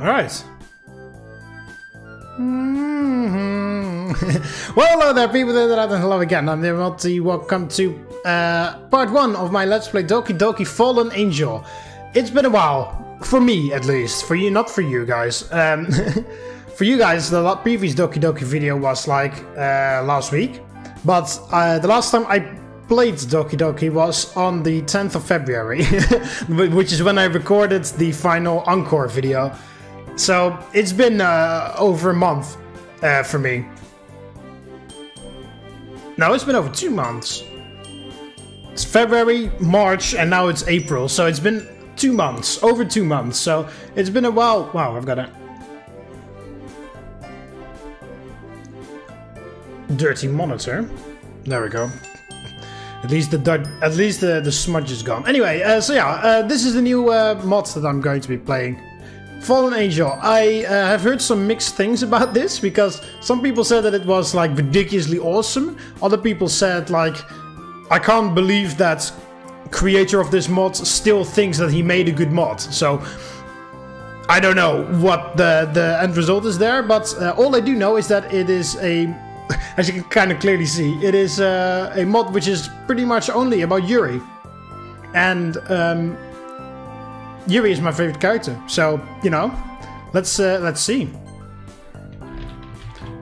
Alright. Well, hello there, people there, and hello again. I'm TheMBmulti. Welcome to part 1 of my Let's Play Doki Doki Fallen Angel. It's been a while, for me at least. For you, not for you guys. For you guys, the previous Doki Doki video was like last week, but the last time I played Doki Doki was on the 10th of February, which is when I recorded the final encore video. So it's been over a month for me. No, it's been over 2 months. It's February, March, and now it's April. So it's been 2 months, over 2 months. So it's been a while. Wow, I've got a dirty monitor. There we go. At least the smudge is gone. Anyway, so yeah, this is the new mod that I'm going to be playing. Fallen Angel. I have heard some mixed things about this, because some people said that it was like ridiculously awesome. Other people said like, I can't believe that creator of this mod still thinks that he made a good mod. So I don't know what the end result is there, but all I do know is that it is a, as you can kind of clearly see, it is a mod which is pretty much only about Yuri. And Yuri is my favorite character, so, you know, let's see.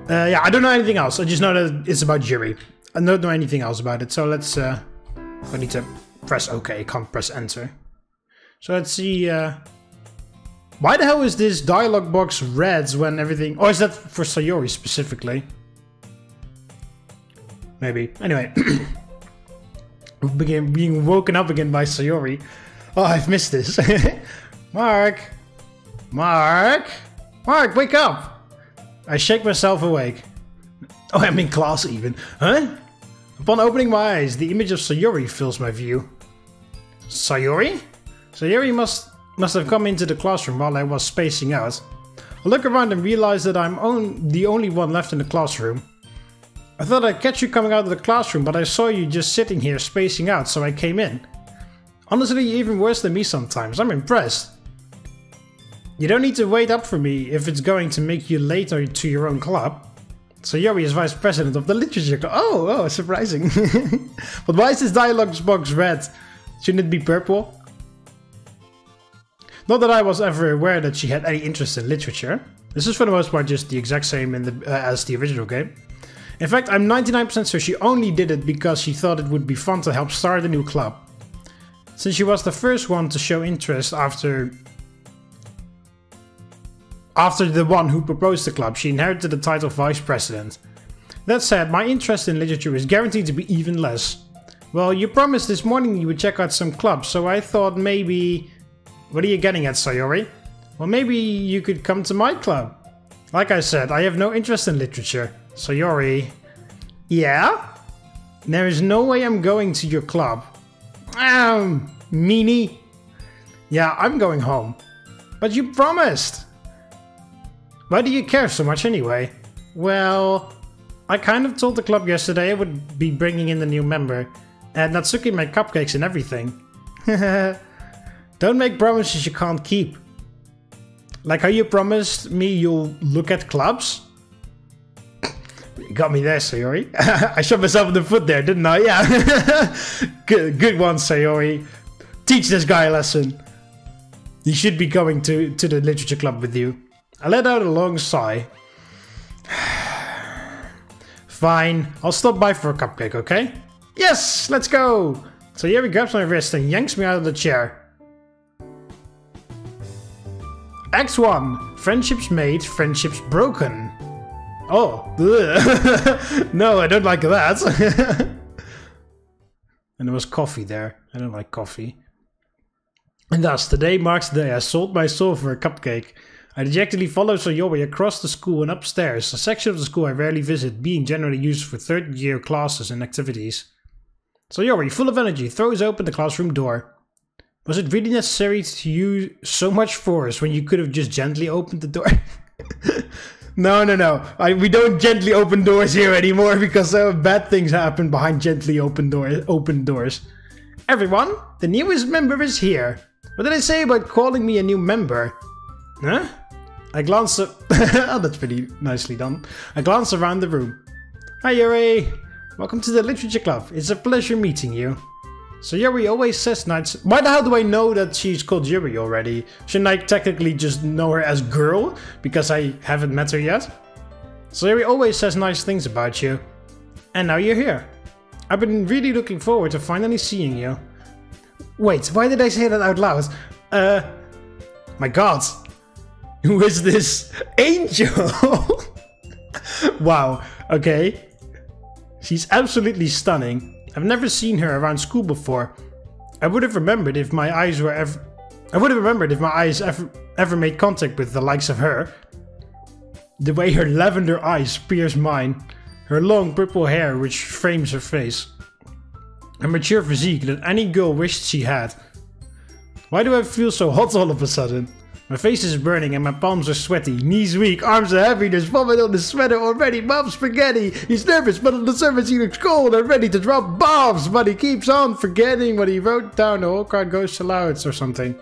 Yeah, I don't know anything else, I just know that it's about Yuri. I don't know anything else about it, so let's, I need to press OK, can't press enter. So let's see, why the hell is this dialogue box red when everything, or is that for Sayori specifically? Maybe, anyway. Being woken up again by Sayori. Oh, I've missed this. Mark! Mark! Mark, wake up! I shake myself awake. Oh, I'm in class even. Huh? Upon opening my eyes, the image of Sayori fills my view. Sayori? Sayori must have come into the classroom while I was spacing out. I look around and realize that I'm the only one left in the classroom. I thought I'd catch you coming out of the classroom, but I saw you just sitting here spacing out, so I came in. Honestly, you're even worse than me sometimes. I'm impressed. You don't need to wait up for me if it's going to make you late to your own club. Sayori is vice president of the literature club. Oh, surprising. But why is this dialogue box red? Shouldn't it be purple? Not that I was ever aware that she had any interest in literature. This is for the most part just the exact same as the original game. In fact, I'm 99% sure she only did it because she thought it would be fun to help start a new club. Since she was the first one to show interest after the one who proposed the club, she inherited the title of vice president. That said, my interest in literature is guaranteed to be even less. Well, you promised this morning you would check out some clubs, so I thought maybe... What are you getting at, Sayori? Well, maybe you could come to my club. Like I said, I have no interest in literature. Sayori... Yeah? There is no way I'm going to your club. Meanie. Yeah, I'm going home. But you promised! Why do you care so much anyway? Well, I kind of told the club yesterday I would be bringing in a new member. And Natsuki made cupcakes and everything. Don't make promises you can't keep. Like how you promised me you'll look at clubs? You got me there, Sayori. I shot myself in the foot there, didn't I? Yeah. Good one, Sayori. Teach this guy a lesson. He should be going to the literature club with you. I let out a long sigh. Fine, I'll stop by for a cupcake, okay? Yes, let's go! Sayori grabs my wrist and yanks me out of the chair. Act 1. Friendships made, friendships broken. Oh, no, I don't like that. And there was coffee there. I don't like coffee. And thus, today marks the day I sold my soul for a cupcake. I dejectedly follow Sayori across the school and upstairs, a section of the school I rarely visit, being generally used for third-year classes and activities. Sayori, full of energy, throws open the classroom door. Was it really necessary to use so much force when you could have just gently opened the door? No. We don't gently open doors here anymore because bad things happen behind gently open doors. Everyone, the newest member is here. What did I say about calling me a new member? Huh? I glance oh, that's pretty nicely done. I glance around the room. Hi Yuri! Welcome to the Literature Club. It's a pleasure meeting you. So Yuri always says nice... Why the hell do I know that she's called Yuri already? Shouldn't I technically just know her as girl? Because I haven't met her yet? So Yuri always says nice things about you. And now you're here. I've been really looking forward to finally seeing you. Wait, why did I say that out loud? My god. Who is this angel? Wow, okay. She's absolutely stunning. I've never seen her around school before. I would have remembered if my eyes ever made contact with the likes of her. The way her lavender eyes pierce mine. Her long purple hair which frames her face. A mature physique that any girl wished she had. Why do I feel so hot all of a sudden? My face is burning and my palms are sweaty, knees weak, arms are heavy, there's vomit on the sweater already, mom's spaghetti. He's nervous, but on the surface he looks cold and ready to drop bombs, but he keeps on forgetting what he wrote down. The whole crowd goes aloud or something.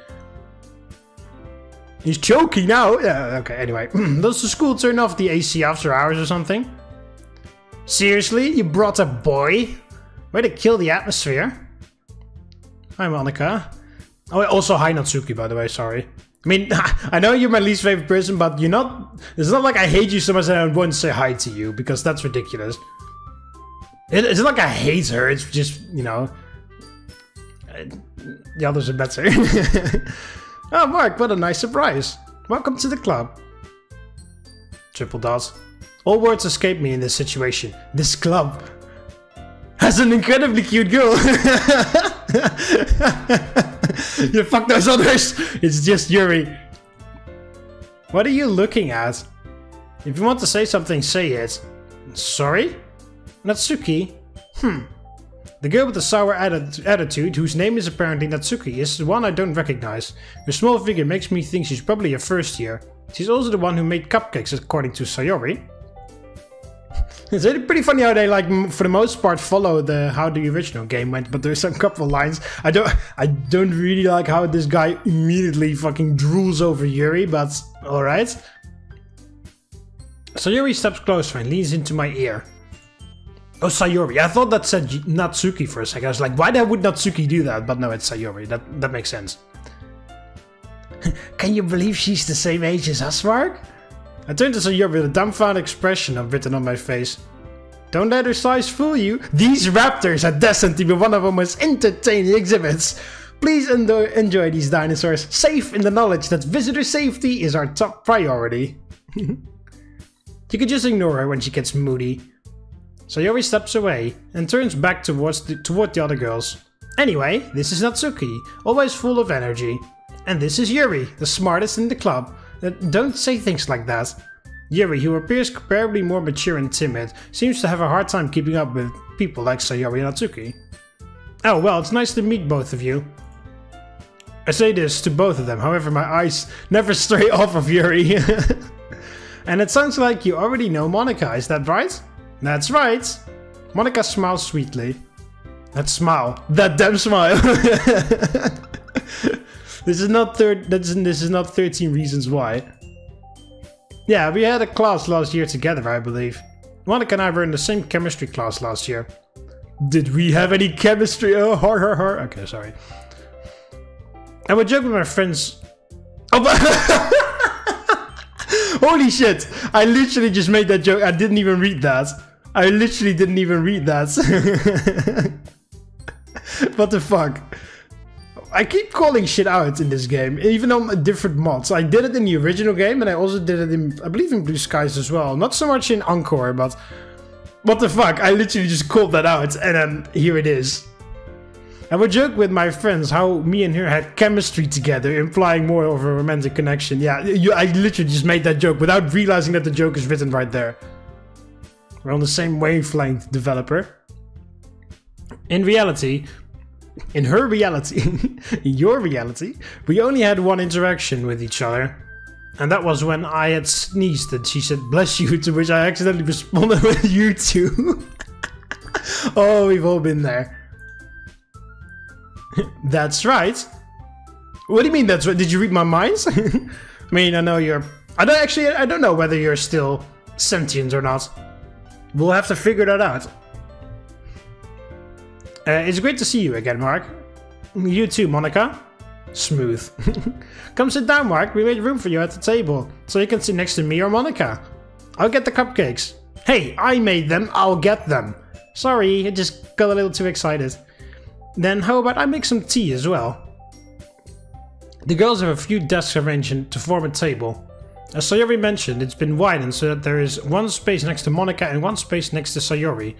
He's choking now. Yeah, okay, anyway. Does the school turn off the AC after hours or something? Seriously? You brought a boy? Way to kill the atmosphere. Hi, Monica. Oh, also hi, Natsuki, by the way, sorry. I mean, I know you're my least favorite person, but you're not... It's not like I hate you so much that I won't say hi to you, because that's ridiculous. It's not like I hate her, it's just, you know... The others are better. Oh, Mark, what a nice surprise. Welcome to the club. Triple dots. All words escape me in this situation. This club has an incredibly cute girl. You fuck those others. It's just Yuri. What are you looking at? If you want to say something, say it. Sorry? Natsuki? The girl with the sour attitude, whose name is apparently Natsuki, is the one I don't recognize. Her small figure makes me think she's probably a first year. She's also the one who made cupcakes, according to Sayori. It's really pretty funny how they, like, for the most part follow how the original game went, but there's a couple of lines. I don't really like how this guy immediately fucking drools over Yuri, but alright. Sayori steps closer and leans into my ear. Oh, Sayori. I thought that said Natsuki for a second. I was like, why would Natsuki do that? But no, it's Sayori. That makes sense. Can you believe she's the same age as us, Mark? I turned to Sayori with a dumbfounded expression written on my face. Don't let her size fool you. These raptors are destined to be one of our most entertaining exhibits. Please enjoy these dinosaurs, safe in the knowledge that visitor safety is our top priority. You can just ignore her when she gets moody. Sayori steps away and turns back toward the other girls. Anyway, this is Natsuki, always full of energy. And this is Yuri, the smartest in the club. Don't say things like that. Yuri, who appears comparably more mature and timid, seems to have a hard time keeping up with people like Sayori and Natsuki. Oh well, it's nice to meet both of you. I say this to both of them, however my eyes never stray off of Yuri. And it sounds like you already know Monica, is that right? That's right. Monica smiles sweetly. That smile. That damn smile. This is not 13 Reasons Why. Yeah, we had a class last year together, I believe. Monica and I were in the same chemistry class last year. Did we have any chemistry? Oh, har. Okay, sorry. I would joke with my friends. Oh, but holy shit! I literally just made that joke. I didn't even read that. I literally didn't even read that. What the fuck? I keep calling shit out in this game, even on different mods. I did it in the original game, and I also did it in, I believe, in Blue Skies as well. Not so much in Encore, but what the fuck? I literally just called that out, and then here it is. I would joke with my friends how me and her had chemistry together, implying more of a romantic connection. Yeah, I literally just made that joke without realizing that the joke is written right there. We're on the same wavelength, developer. In reality, in her reality, in your reality, we only had one interaction with each other. And that was when I had sneezed and she said, bless you, to which I accidentally responded with you too. Oh, we've all been there. That's right. What do you mean that's right? Did you read my minds? I mean, I know you're I don't know whether you're still sentient or not. We'll have to figure that out. It's great to see you again, Mark. You too, Monica. Smooth. Come sit down, Mark. We made room for you at the table, so you can sit next to me or Monica. I'll get the cupcakes. Hey, I made them. I'll get them. Sorry, I just got a little too excited. Then how about I make some tea as well? The girls have a few desks arranged to form a table. As Sayori mentioned, it's been widened so that there is one space next to Monica and one space next to Sayori.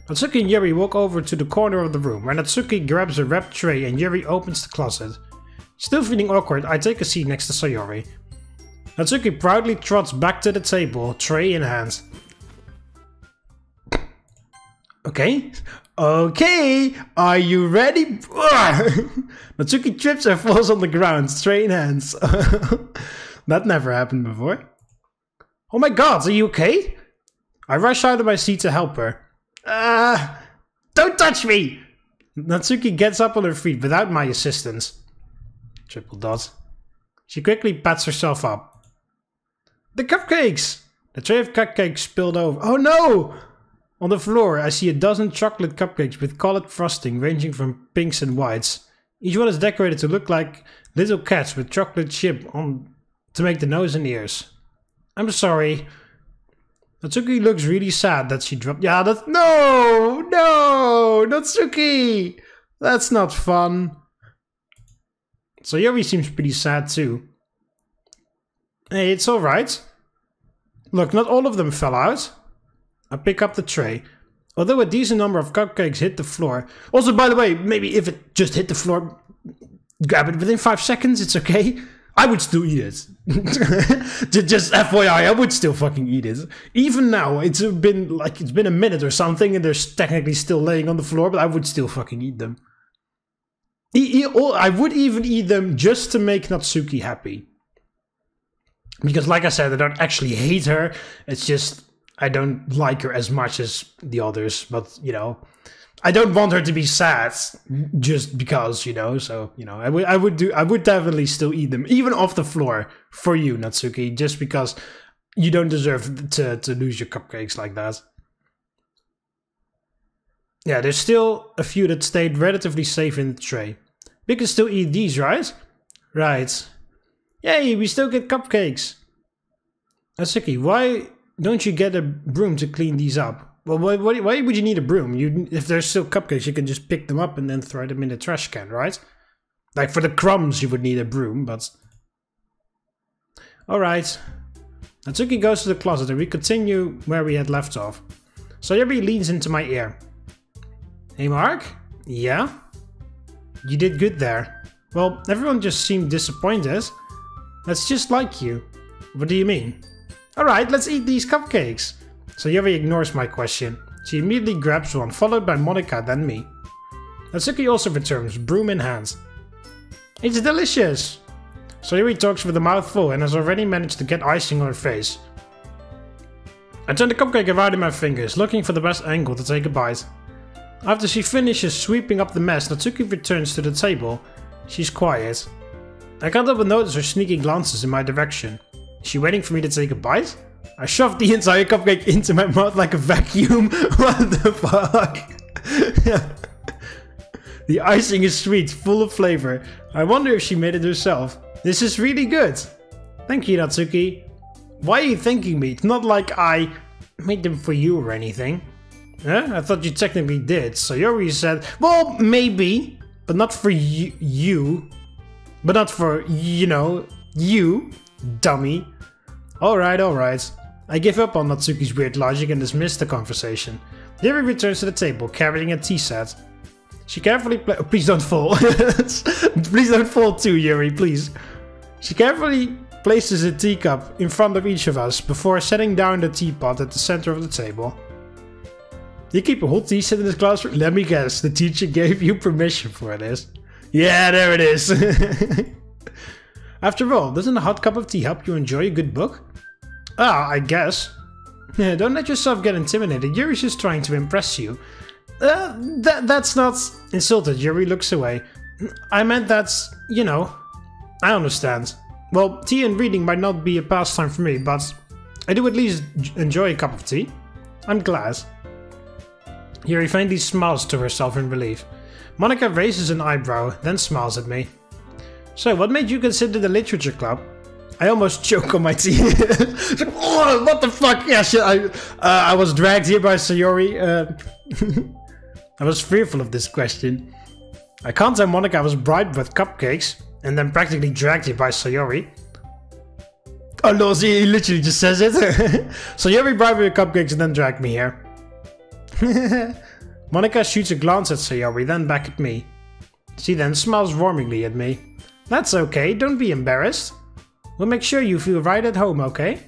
Natsuki and Yuri walk over to the corner of the room, where Natsuki grabs a wrapped tray and Yuri opens the closet. Still feeling awkward, I take a seat next to Sayori. Natsuki proudly trots back to the table, tray in hand. Okay, are you ready? Natsuki trips and falls on the ground, tray in hands. That never happened before. Oh my god, are you okay? I rush out of my seat to help her. Don't touch me! Natsuki gets up on her feet without my assistance. Triple dot. She quickly pats herself up. The cupcakes! The tray of cupcakes spilled over. Oh no! On the floor, I see a dozen chocolate cupcakes with colored frosting ranging from pinks and whites. Each one is decorated to look like little cats with chocolate chip on to make the nose and ears. I'm sorry. Natsuki looks really sad that she dropped. Yeah, that's no, Natsuki! That's not fun. So Yuri seems pretty sad too. Hey, it's alright. Look, not all of them fell out. I pick up the tray. Although a decent number of cupcakes hit the floor. Also, by the way, maybe if it just hit the floor, grab it within 5 seconds, it's okay. I would still eat it. Just FYI, I would still fucking eat it. Even now, it's been a minute or something and they're technically still laying on the floor, but I would still fucking eat them. I would even eat them just to make Natsuki happy. Because like I said, I don't actually hate her. It's just, I don't like her as much as the others. But, you know, I don't want her to be sad just because, you know. So, you know, I would definitely still eat them. Even off the floor for you, Natsuki. Just because you don't deserve to lose your cupcakes like that. Yeah, there's still a few that stayed relatively safe in the tray. We can still eat these, right? Right. Yay, we still get cupcakes. Natsuki, why don't you get a broom to clean these up? Well, why would you need a broom? If there's still cupcakes, you can just pick them up and then throw them in the trash can, right? Like for the crumbs, you would need a broom, but... Alright. Natsuki goes to the closet and we continue where we had left off. Sayori leans into my ear. Hey Mark? Yeah? You did good there. Well, everyone just seemed disappointed. That's just like you. What do you mean? Alright, let's eat these cupcakes. Sayori ignores my question. She immediately grabs one, followed by Monica, then me. Natsuki also returns, broom in hand. It's delicious! Sayori talks with a mouth full and has already managed to get icing on her face. I turn the cupcake around in my fingers, looking for the best angle to take a bite. After she finishes sweeping up the mess, Natsuki returns to the table. She's quiet. I can't help but notice her sneaky glances in my direction. Is she waiting for me to take a bite? I shoved the entire cupcake into my mouth like a vacuum. What the fuck? The icing is sweet, full of flavor. I wonder if she made it herself. This is really good. Thank you, Natsuki. Why are you thanking me? It's not like I made them for you or anything. Huh? I thought you technically did. Sayori said, well, maybe, but not for you. But not for, you know, you, dummy. Alright, alright. I give up on Natsuki's weird logic and dismiss the conversation. Yuri returns to the table, carrying a tea set. She carefully oh, please don't fall. Please don't fall too, Yuri, please. She carefully places a teacup in front of each of us before setting down the teapot at the center of the table. You keep a hot tea set in this classroom? Let me guess, the teacher gave you permission for this. Yeah, there it is. After all, doesn't a hot cup of tea help you enjoy a good book? Ah, I guess. Don't let yourself get intimidated. Yuri's just trying to impress you. That's not insulted. Yuri looks away. I meant that's, you know, I understand. Well, tea and reading might not be a pastime for me, but I do at least enjoy a cup of tea. I'm glad. Yuri faintly smiles to herself in relief. Monica raises an eyebrow, then smiles at me. So, what made you consider the literature club? I almost choke on my tea. It's like, oh, what the fuck? Yeah, shit, I was dragged here by Sayori. I was fearful of this question. I can't tell Monica I was bribed with cupcakes, and then practically dragged here by Sayori. Oh no, see, he literally just says it. Sayori bribed me with cupcakes and then dragged me here. Monica shoots a glance at Sayori, then back at me. She then smiles warmingly at me. That's okay, don't be embarrassed. We'll make sure you feel right at home, okay?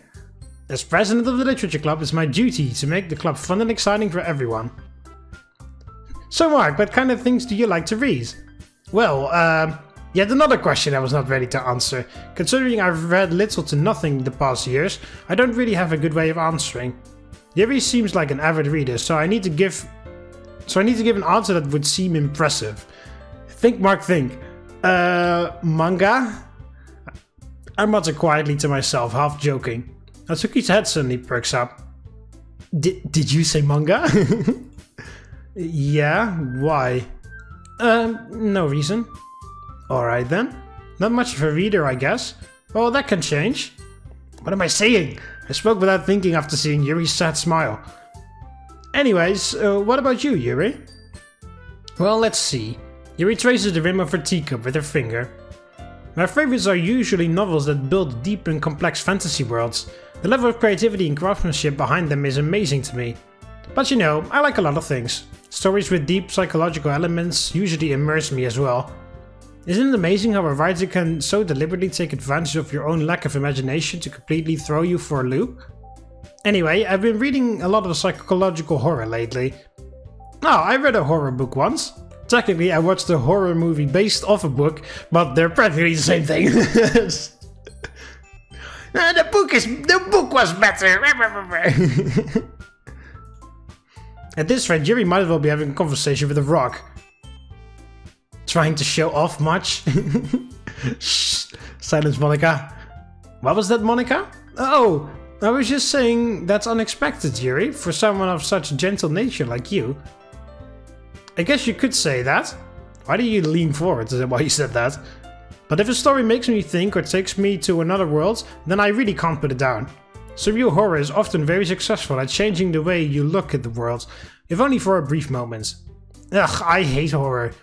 As president of the literature club, it's my duty to make the club fun and exciting for everyone. So Mark, what kind of things do you like to read? Well, yet another question I was not ready to answer. Considering I've read little to nothing the past years, I don't really have a good way of answering. Yuri seems like an avid reader, so I need to give an answer that would seem impressive. Think, Mark, think. Manga? I mutter quietly to myself, half joking. Natsuki's head suddenly perks up. Did you say manga? Yeah, why? No reason. Alright then. Not much of a reader, I guess. Well, that can change. What am I saying? I spoke without thinking after seeing Yuri's sad smile. Anyways, what about you, Yuri? Well, let's see. Yuri traces the rim of her teacup with her finger. My favorites are usually novels that build deep and complex fantasy worlds. The level of creativity and craftsmanship behind them is amazing to me. But you know, I like a lot of things. Stories with deep psychological elements usually immerse me as well. Isn't it amazing how a writer can so deliberately take advantage of your own lack of imagination to completely throw you for a loop? Anyway, I've been reading a lot of psychological horror lately. Oh, I read a horror book once. Technically, I watched a horror movie based off a book, but they're practically the same thing. The book was better. At this rate, Yuri might as well be having a conversation with a rock. Trying to show off much? Shh, silence, Monica. What was that, Monica? Oh, I was just saying that's unexpected, Yuri, for someone of such gentle nature like you. I guess you could say that. Why do you lean forward while you said that? But if a story makes me think or takes me to another world, then I really can't put it down. Surreal horror is often very successful at changing the way you look at the world, if only for a brief moment. Ugh, I hate horror.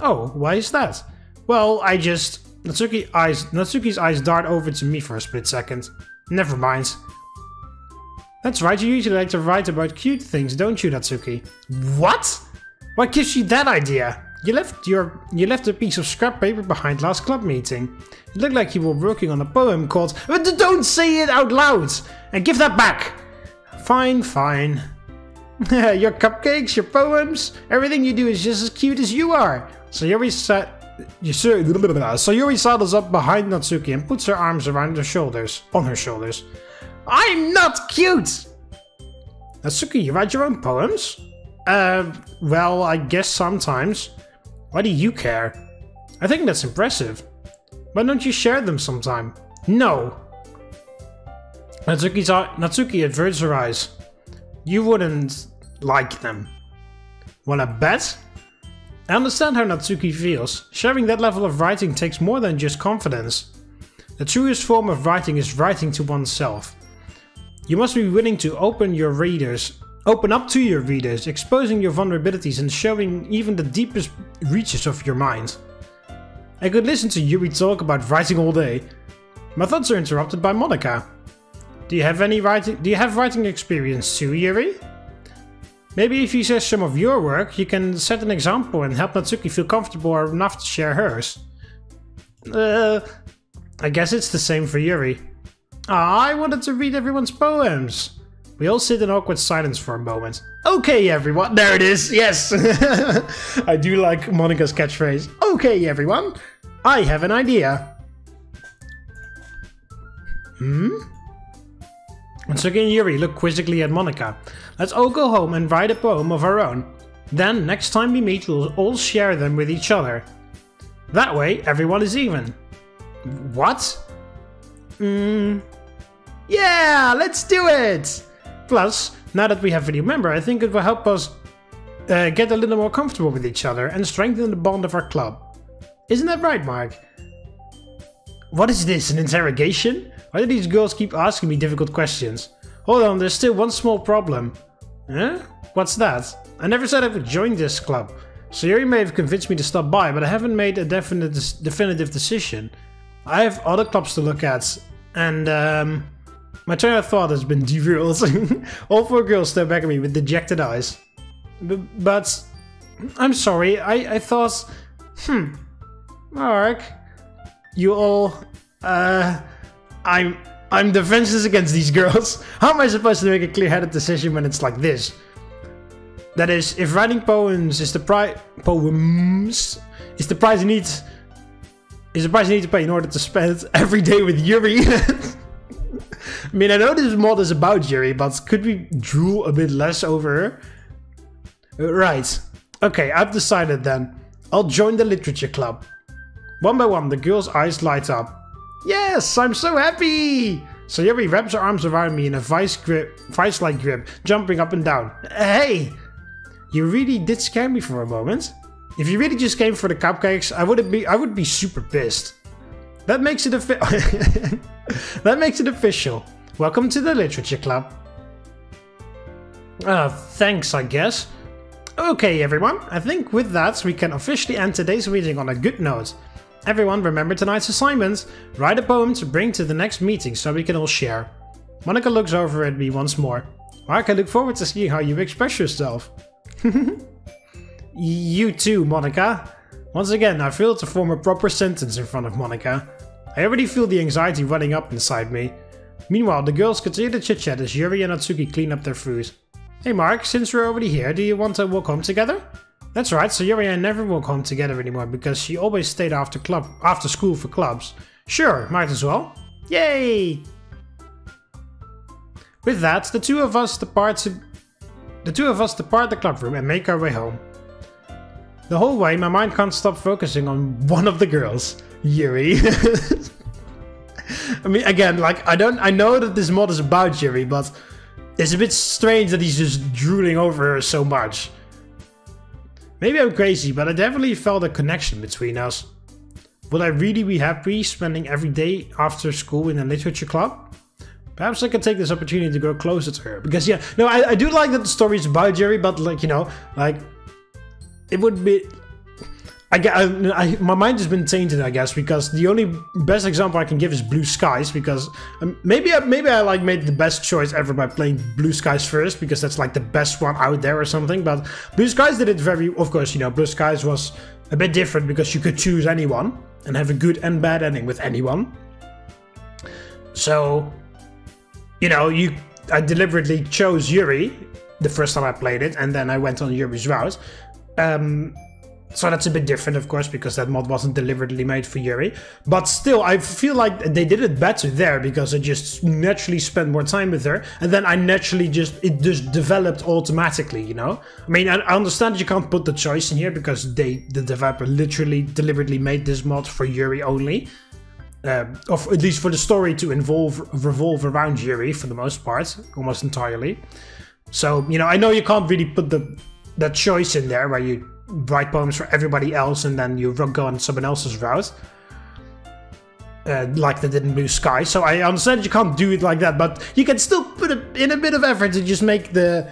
Oh, why is that? Well, I just... Natsuki's eyes dart over to me for a split second. Never mind. That's right, you usually like to write about cute things, don't you, Natsuki? What? What gives you that idea? You left a piece of scrap paper behind last club meeting. It looked like you were working on a poem called... Don't say it out loud! And give that back! Fine, fine. Your cupcakes, your poems, everything you do is just as cute as you are. Sayori saddles up behind Natsuki and puts her arms around her shoulders, on her shoulders. I'm not cute! Natsuki, you write your own poems? Well, I guess sometimes. Why do you care? I think that's impressive. Why don't you share them sometime? No! Natsuki averts her eyes. You wouldn't like them. Wanna bet? I understand how Natsuki feels. Sharing that level of writing takes more than just confidence. The truest form of writing is writing to oneself. You must be willing to open up to your readers, exposing your vulnerabilities and showing even the deepest reaches of your mind. I could listen to Yuri talk about writing all day. My thoughts are interrupted by Monica. Do you have writing experience too, Yuri? Maybe if you share some of your work, you can set an example and help Natsuki feel comfortable enough to share hers. I guess it's the same for Yuri. I wanted to read everyone's poems. We all sit in awkward silence for a moment. Okay, everyone. There it is. Yes. I do like Monica's catchphrase. Okay, everyone. I have an idea. Natsuki and Yuri look quizzically at Monica. Let's all go home and write a poem of our own. Then, next time we meet, we'll all share them with each other. That way, everyone is even. What? Yeah, let's do it! Plus, now that we have a new member, I think it will help us get a little more comfortable with each other and strengthen the bond of our club. Isn't that right, Mark? What is this, an interrogation? Why do these girls keep asking me difficult questions? Hold on, there's still one small problem. Huh? What's that? I never said I would join this club. So Yuri may have convinced me to stop by, but I haven't made a definitive decision. I have other clubs to look at, and my train of thought has been derailed. All 4 girls stare back at me with dejected eyes. But I'm sorry, I thought... Mark... You all... I'm defenseless against these girls. How am I supposed to make a clear-headed decision when it's like this? That is, if writing poems is the price... is the price you need to pay in order to spend every day with Yuri. I mean, I know this mod is about Yuri, but could we drool a bit less over her? Right. Okay, I've decided then. I'll join the literature club. One by one, the girl's eyes light up. Yes, I'm so happy! So Yuri wraps her arms around me in a vice-like grip, jumping up and down. Hey! You really did scare me for a moment. If you really just came for the cupcakes, I would be super pissed. That makes it that makes it official. Welcome to the literature club. Thanks, I guess. Okay, everyone. I think with that, we can officially end today's meeting on a good note. Everyone, remember tonight's assignment. Write a poem to bring to the next meeting so we can all share. Monica looks over at me once more. Mark, I look forward to seeing how you express yourself. You too, Monica. Once again, I failed to form a proper sentence in front of Monica. I already feel the anxiety running up inside me. Meanwhile, the girls continue to chit-chat as Yuri and Natsuki clean up their food. Hey Mark, since we're already here, do you want to walk home together? That's right, so Yuri and I never walk home together anymore because she always stayed after school for clubs. Sure, might as well. Yay! With that, the two of us depart the club room and make our way home. The whole way, my mind can't stop focusing on one of the girls, Yuri. I mean, again, like, I know that this mod is about Yuri, but it's a bit strange that he's just drooling over her so much. Maybe I'm crazy, but I definitely felt a connection between us. Would I really be happy spending every day after school in a literature club? Perhaps I could take this opportunity to grow closer to her. Because, yeah, no, I do like that the story is about Yuri, but, like, you know, like, it would be... my mind has been tainted, I guess, because the only best example I can give is Blue Skies, because maybe I like made the best choice ever by playing Blue Skies first, because that's like the best one out there or something, but Blue Skies did it very, of course, you know, Blue Skies was a bit different because you could choose anyone and have a good and bad ending with anyone. So, you know, I deliberately chose Yuri the first time I played it, and then I went on Yuri's route. So that's a bit different, of course, because that mod wasn't deliberately made for Yuri. But still, I feel like they did it better there, because I just naturally spent more time with her. And then I naturally it just developed automatically, you know? I mean, I understand you can't put the choice in here, because the developer literally deliberately made this mod for Yuri only. Or at least for the story to revolve around Yuri, for the most part, almost entirely. So, you know, I know you can't really put that choice in there, where you write poems for everybody else and then you go on someone else's route, like they did in Blue Sky. So I understand you can't do it like that, but you can still put in a bit of effort to just make it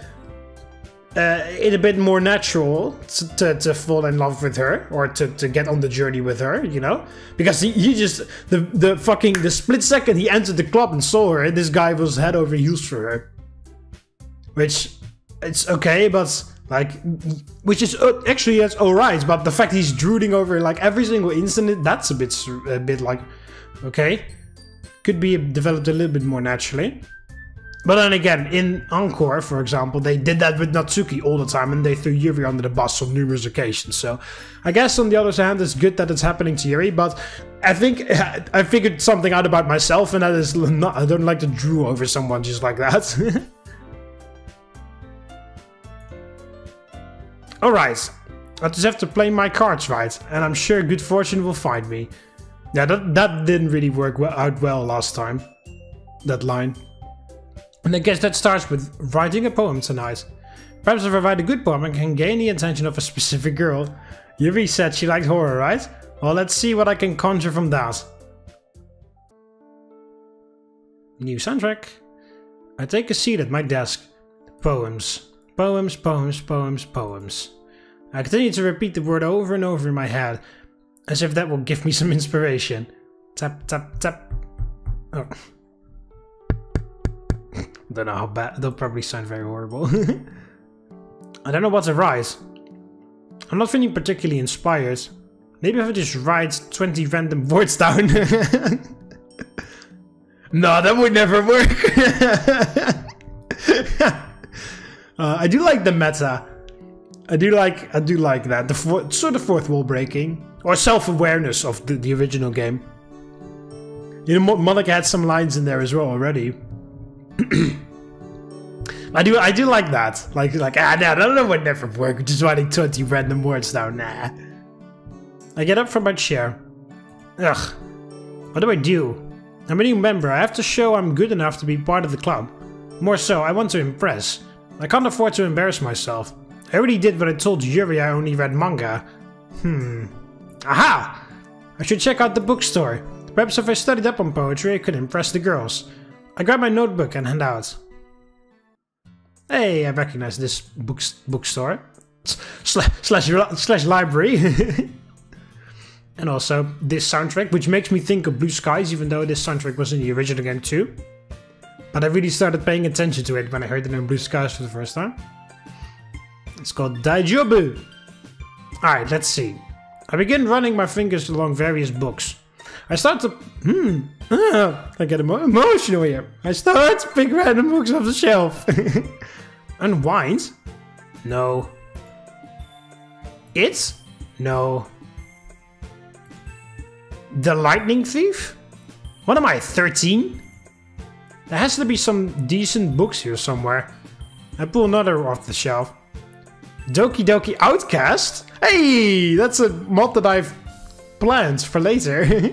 a bit more natural to fall in love with her, or to get on the journey with her, you know? Because he just, the split second he entered the club and saw her, this guy was head over heels for her. Which, it's okay, but... like, which is actually, that's alright, but the fact he's drooling over like every single instant, that's a bit like, okay, could be developed a little bit more naturally. But then again, in Encore, for example, they did that with Natsuki all the time, and they threw Yuri under the bus on numerous occasions. So I guess on the other hand, it's good that it's happening to Yuri, but I think I figured something out about myself, and that is not, I don't like to drool over someone just like that. Alright, I just have to play my cards right, and I'm sure good fortune will find me. Yeah, that didn't really work out well last time. That line. And I guess that starts with writing a poem tonight. Perhaps if I write a good poem, I can gain the attention of a specific girl. Yuri said she liked horror, right? Well, let's see what I can conjure from that. New soundtrack. I take a seat at my desk. Poems. Poems, poems, poems, poems. I continue to repeat the word over and over in my head, as if that will give me some inspiration. Tap, tap, tap. Oh. Don't know how bad. They'll probably sound very horrible. I don't know what to write. I'm not feeling particularly inspired. Maybe if I just write 20 random words down. No, that would never work. I do like the meta. I do like that. The sort of fourth wall breaking or self-awareness of the original game. You know, Monica had some lines in there as well already. I do like that. Like no, that would never work. Just writing 20 random words down. Nah. I get up from my chair. Ugh. What do I do? I'm a new member. I have to show I'm good enough to be part of the club. More so, I want to impress. I can't afford to embarrass myself. I already did what I told Yuri I only read manga. Aha! I should check out the bookstore. Perhaps if I studied up on poetry, I could impress the girls. I grab my notebook and hand out. Hey, I recognize this bookstore. Slash library. And also this soundtrack, which makes me think of Blue Skies, even though this soundtrack was in the original game too. But I really started paying attention to it when I heard the name Blue Skies for the first time. It's called Daijobu. Alright, let's see. I begin running my fingers along various books. I start to... I get emotional here. I start to pick random books off the shelf. Unwind? No. It? No. The Lightning Thief? What am I, 13? There has to be some decent books here somewhere. I pull another off the shelf. Doki Doki Outcast? Hey, that's a mod that I've planned for later.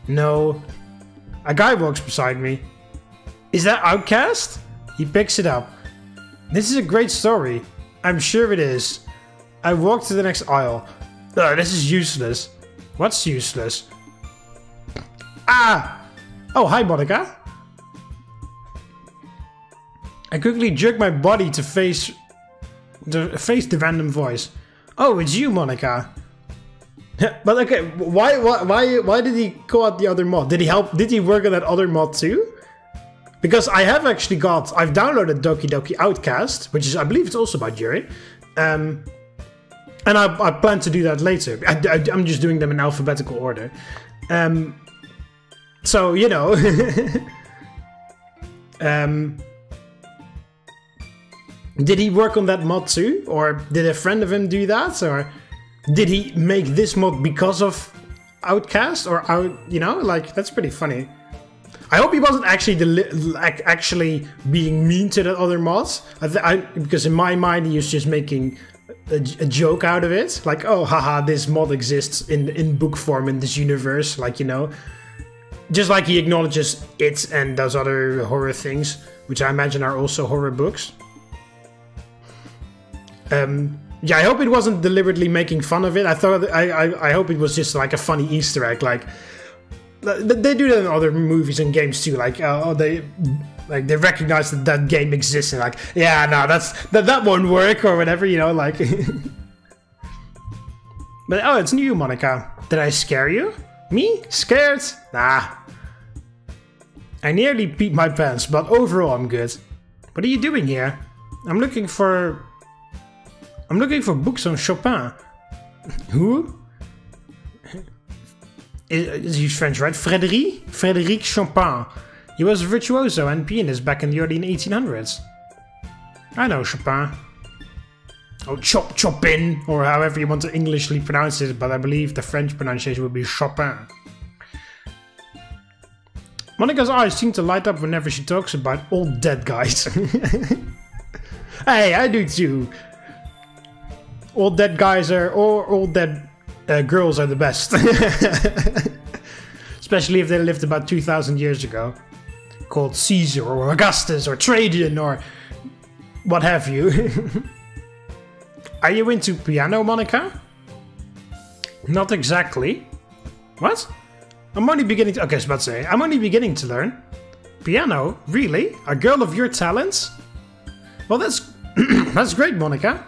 No. A guy walks beside me. Is that Outcast? He picks it up. This is a great story. I'm sure it is. I walk to the next aisle. Oh, this is useless. What's useless? Ah! Oh, hi, Monica. I quickly jerk my body to face the random voice. Oh, it's you, Monica. But okay, why did he call out the other mod? Did he work on that other mod too? Because I have actually I've downloaded Doki Doki Outcast, which is, I believe it's also about Yuri. And I plan to do that later. I'm just doing them in alphabetical order. So, you know. Did he work on that mod too? Or did a friend of him do that? Or did he make this mod because of Outcast? Or, you know, like, that's pretty funny. I hope he wasn't actually being mean to the other mods. Because in my mind, he was just making a joke out of it. Like, oh, haha, this mod exists in book form in this universe. Like, you know. Just like he acknowledges it and those other horror things, which I imagine are also horror books. Yeah, I hope it wasn't deliberately making fun of it. I hope it was just like a funny Easter egg. Like they do that in other movies and games too. Like they recognize that game exists and like, yeah, no, that won't work or whatever, you know, like. But oh, it's new, Monica. Did I scare you? Me? Scared? Nah. I nearly peed my pants, but overall I'm good. What are you doing here? I'm looking for books on Chopin. Who? He's French, right? Frédéric Chopin. He was a virtuoso and pianist back in the early 1800s. I know Chopin. Oh, Chopin, or however you want to Englishly pronounce it, but I believe the French pronunciation would be Chopin. Monica's eyes seem to light up whenever she talks about old dead guys. Hey, I do too. Old dead guys are, or old dead girls are the best. Especially if they lived about 2,000 years ago. Called Caesar or Augustus or Trajan or what have you. Are you into piano, Monica? Not exactly. What? I'm only beginning to... Okay, I was about to say. I'm only beginning to learn. Piano? Really? A girl of your talents? Well, that's... that's great, Monica.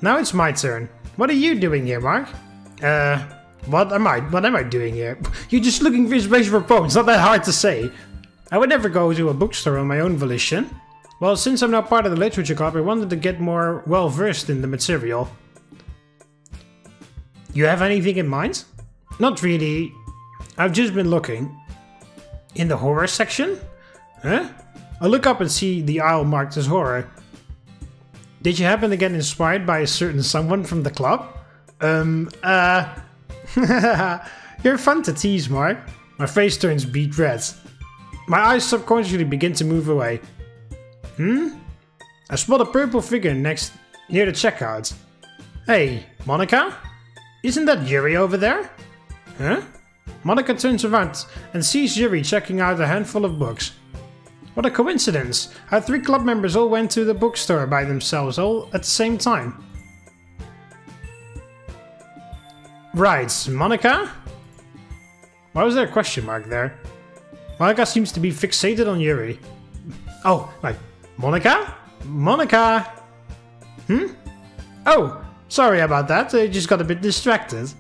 Now it's my turn. What are you doing here, Mark? What am I doing here? You're just looking for inspiration for poems. It's not that hard to say. I would never go to a bookstore on my own volition. Well, since I'm now part of the literature club, I wanted to get more well-versed in the material. You have anything in mind? Not really. I've just been looking. In the horror section? Huh? I look up and see the aisle marked as horror. Did you happen to get inspired by a certain someone from the club? You're fun to tease, Mark. My face turns beet red. My eyes subconsciously begin to move away. I spot a purple figure near the checkout. Hey, Monica? Isn't that Yuri over there? Huh? Monica turns around and sees Yuri checking out a handful of books. What a coincidence! Our 3 club members all went to the bookstore by themselves all at the same time. Right, Monica? Why was there a question mark there? Monica seems to be fixated on Yuri. Oh, like, Monica? Monica? Oh, sorry about that, I just got a bit distracted.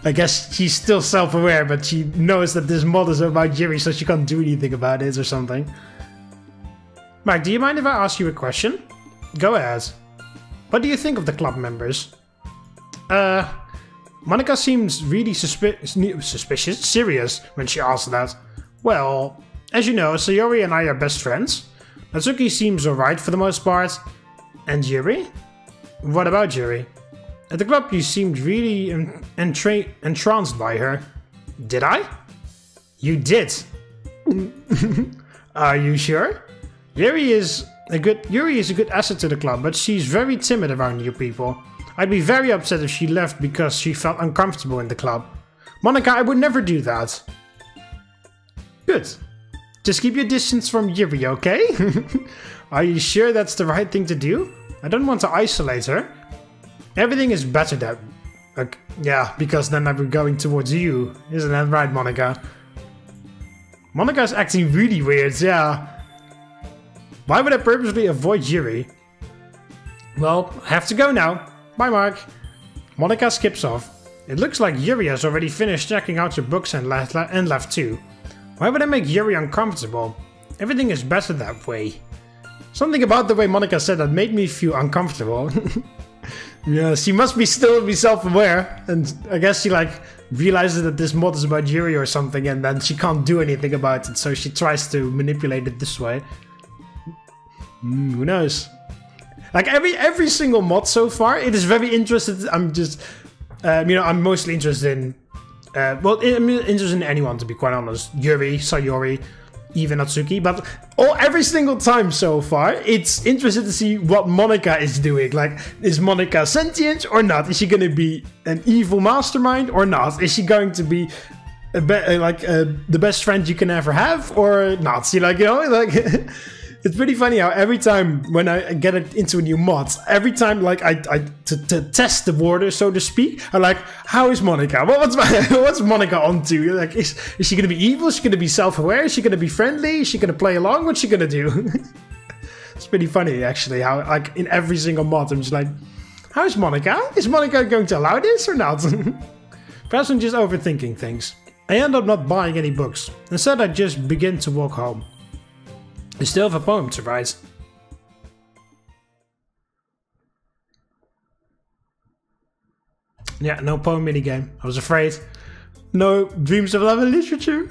I guess she's still self-aware, but she knows that this mod is about Yuri, so she can't do anything about it or something. Mike, do you mind if I ask you a question? Go ahead. What do you think of the club members? Monica seems really serious when she asks that. Well, as you know, Sayori and I are best friends. Natsuki seems alright for the most part. And Yuri? What about Yuri? At the club you seemed really entranced by her. Did I? You did. Are you sure? Yuri is a good asset to the club, but she's very timid around new people. I'd be very upset if she left because she felt uncomfortable in the club. Monica, I would never do that. Good. Just keep your distance from Yuri, okay? Are you sure that's the right thing to do? I don't want to isolate her. Everything is better that... yeah, because then I'll be going towards you. Isn't that right, Monica? Monica's acting really weird, yeah. Why would I purposely avoid Yuri? Well, I have to go now. Bye, Mark. Monica skips off. It looks like Yuri has already finished checking out her books and left too. Why would I make Yuri uncomfortable? Everything is better that way. Something about the way Monica said that made me feel uncomfortable. Yeah, she must still be self-aware, and I guess she realizes that this mod is about Yuri or something, and then she can't do anything about it, so she tries to manipulate it this way. Who knows? Like every single mod so far, it is very interesting. I'm just, I'm mostly interested in, I'm interested in anyone, to be quite honest. Yuri, Sayori, even Natsuki, but every single time so far, it's interesting to see what Monica is doing. Like, is Monica sentient or not? Is she going to be an evil mastermind or not? Is she going to be the best friend you can ever have or not? See, it's pretty funny how every time when I get into a new mod, every time to test the water, so to speak, I'm like, how is Monica? What's Monica onto? Like, is she gonna be evil? Is she gonna be self-aware? Is she gonna be friendly? Is she gonna play along? What's she gonna do? It's pretty funny actually how in every single mod I'm just like, how is Monica? Is Monica going to allow this or not? Perhaps I'm just overthinking things. I end up not buying any books. Instead I just begin to walk home. I still have a poem to write. Yeah, no poem minigame. I was afraid. No dreams of love and literature.